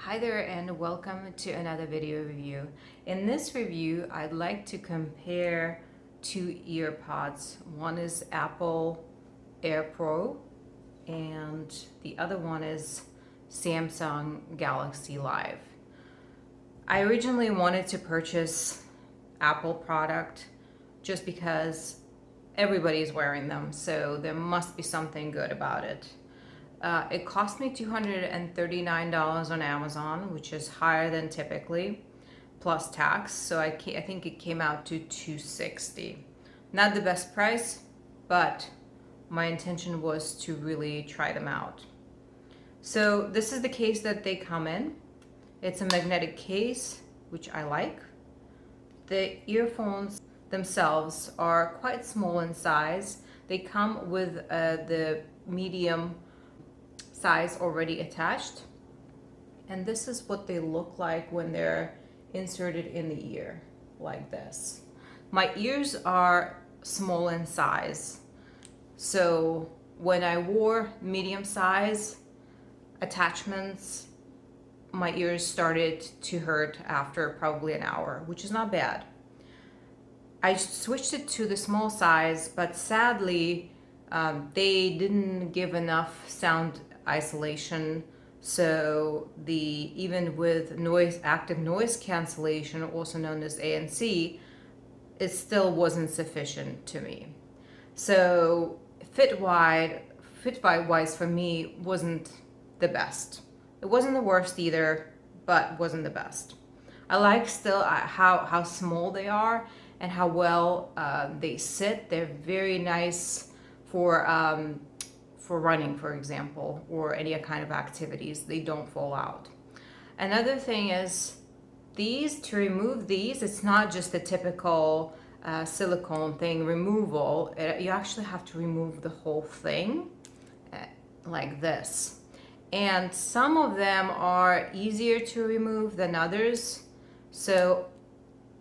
Hi there and welcome to another video review. In this review, I'd like to compare two earpods. One is Apple AirPro and the other one is Samsung Galaxy Live. I originally wanted to purchase Apple product just because everybody's wearing them, so there must be something good about it. It cost me $239 on Amazon, which is higher than typically, plus tax. So I think it came out to $260. Not the best price, but my intention was to really try them out. So this is the case that they come in. It's a magnetic case, which I like. The earphones themselves are quite small in size. They come with the medium size already attached, and this is what they look like when they're inserted in the ear, like this. My ears are small in size, so when I wore medium size attachments, my ears started to hurt after probably an hour, which is not bad. I switched it to the small size, but sadly they didn't give enough sound isolation, so even with active noise cancellation, also known as ANC, it still wasn't sufficient to me. So fit wise for me wasn't the best. It wasn't the worst either, but wasn't the best. I like still how small they are and how well they sit. They're very nice for running, for example, or any kind of activities. They don't fall out. Another thing is to remove these, it's not just the typical silicone thing removal. You actually have to remove the whole thing like this. And some of them are easier to remove than others. So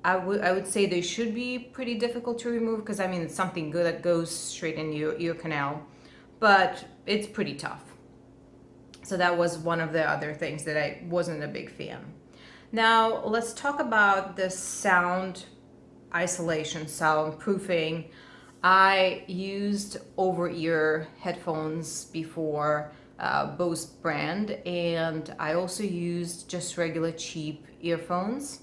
I would say they should be pretty difficult to remove, because I mean, it's something good that goes straight in your ear canal, but it's pretty tough. So that was one of the other things that I wasn't a big fan. Now let's talk about the sound isolation, sound proofing. I used over-ear headphones before, Bose brand, and I also used just regular cheap earphones.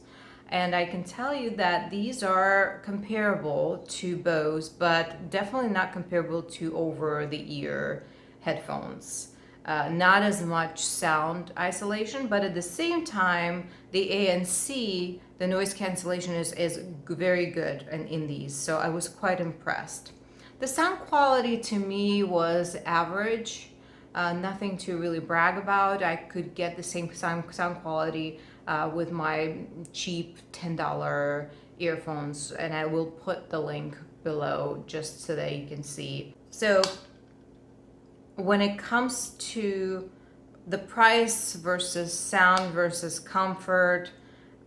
And I can tell you that these are comparable to Bose, but definitely not comparable to over-the-ear headphones. Not as much sound isolation, but at the same time, the ANC, the noise cancellation is very good in these, so I was quite impressed. The sound quality to me was average, nothing to really brag about. I could get the same sound quality with my cheap $10 earphones, and I will put the link below just so that you can see. So when it comes to the price versus sound versus comfort,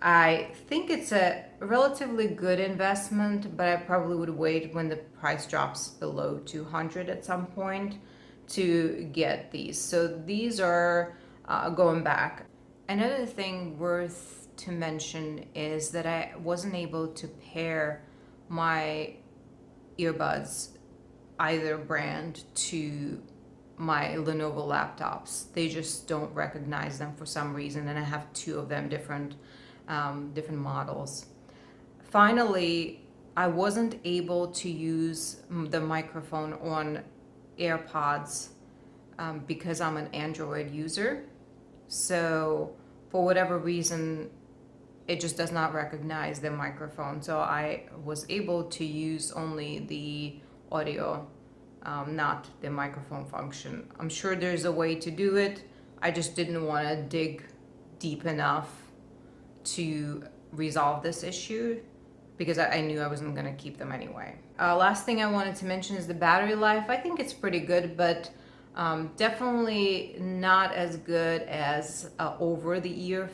I think it's a relatively good investment, but I probably would wait when the price drops below 200 at some point to get these. So these are going back. Another thing worth to mention is that I wasn't able to pair my earbuds, either brand, to my Lenovo laptops. They just don't recognize them for some reason, and I have two of them, different models. Finally, I wasn't able to use the microphone on Airpods because I'm an Android user. So for whatever reason, it just does not recognize the microphone. So I was able to use only the audio, not the microphone function. I'm sure there's a way to do it. I just didn't want to dig deep enough to resolve this issue, because I knew I wasn't going to keep them anyway. Last thing I wanted to mention is the battery life. I think it's pretty good, but definitely not as good as over-the-ear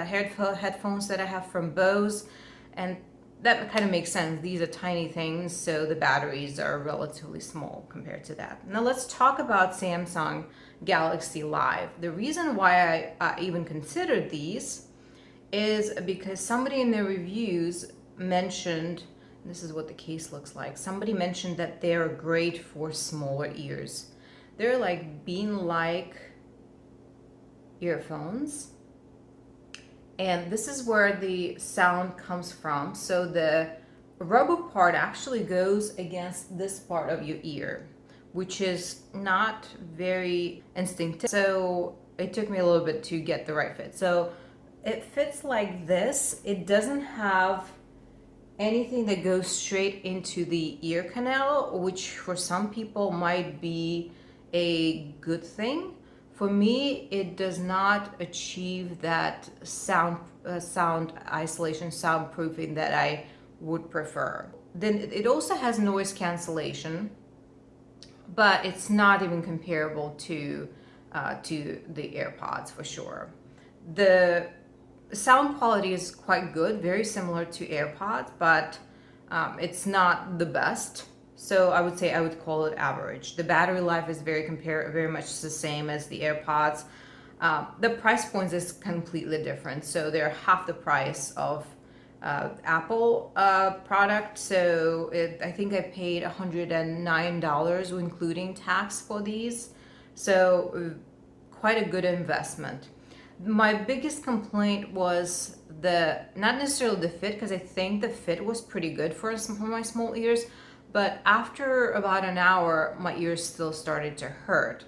headphones that I have from Bose, and that kind of makes sense. These are tiny things, so the batteries are relatively small compared to that. Now let's talk about Samsung Galaxy Live. The reason why I even considered these is because somebody in their reviews mentioned, this is what the case looks like, somebody mentioned that they're great for smaller ears. They're like bean-like earphones, and this is where the sound comes from. So the rubber part actually goes against this part of your ear, which is not very instinctive. So it took me a little bit to get the right fit. So it fits like this. It doesn't have anything that goes straight into the ear canal, which for some people might be a good thing. For me, it does not achieve that sound isolation, soundproofing that I would prefer. Then it also has noise cancellation, but it's not even comparable to the AirPods for sure. The sound quality is quite good, very similar to AirPods, but it's not the best. So I would say I would call it average. The battery life is very much the same as the AirPods. The price point is completely different. So they're half the price of Apple product. So I think I paid $109 including tax for these. So quite a good investment. My biggest complaint was not necessarily the fit, because I think the fit was pretty good for my small ears, but after about an hour, my ears still started to hurt.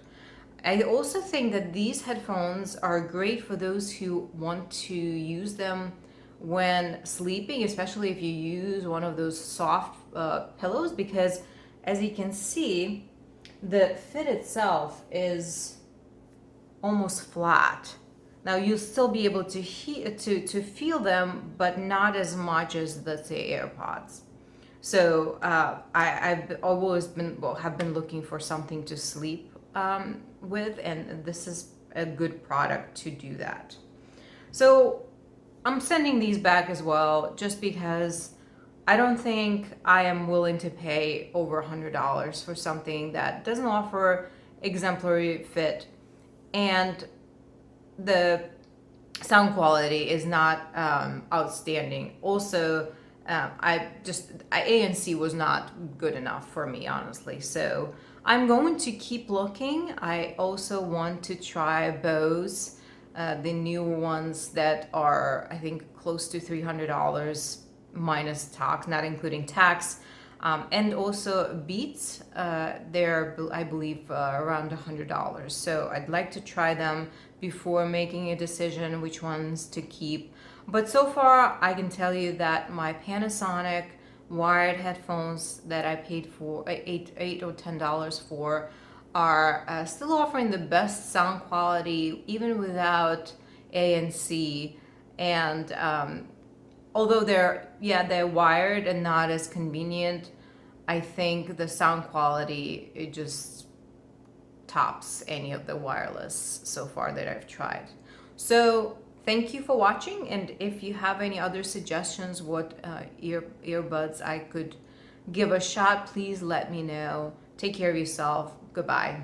I also think that these headphones are great for those who want to use them when sleeping, especially if you use one of those soft pillows, because as you can see, the fit itself is almost flat. Now you'll still be able to feel them, but not as much as, let's say, AirPods. So I've always have been looking for something to sleep with, and this is a good product to do that. So I'm sending these back as well, just because I don't think I am willing to pay over $100 for something that doesn't offer exemplary fit, and the sound quality is not outstanding. Also, ANC was not good enough for me, honestly. So I'm going to keep looking. I also want to try Bose, the new ones that are, I think, close to $300 minus tax, not including tax. And also Beats, they're, I believe, around $100. So I'd like to try them before making a decision which ones to keep. But so far, I can tell you that my Panasonic wired headphones that I paid for $8 or $10 for are still offering the best sound quality, even without ANC. And although they're wired and not as convenient, I think the sound quality, it just tops any of the wireless so far that I've tried. So thank you for watching, and if you have any other suggestions what earbuds I could give a shot, please let me know. Take care of yourself. Goodbye.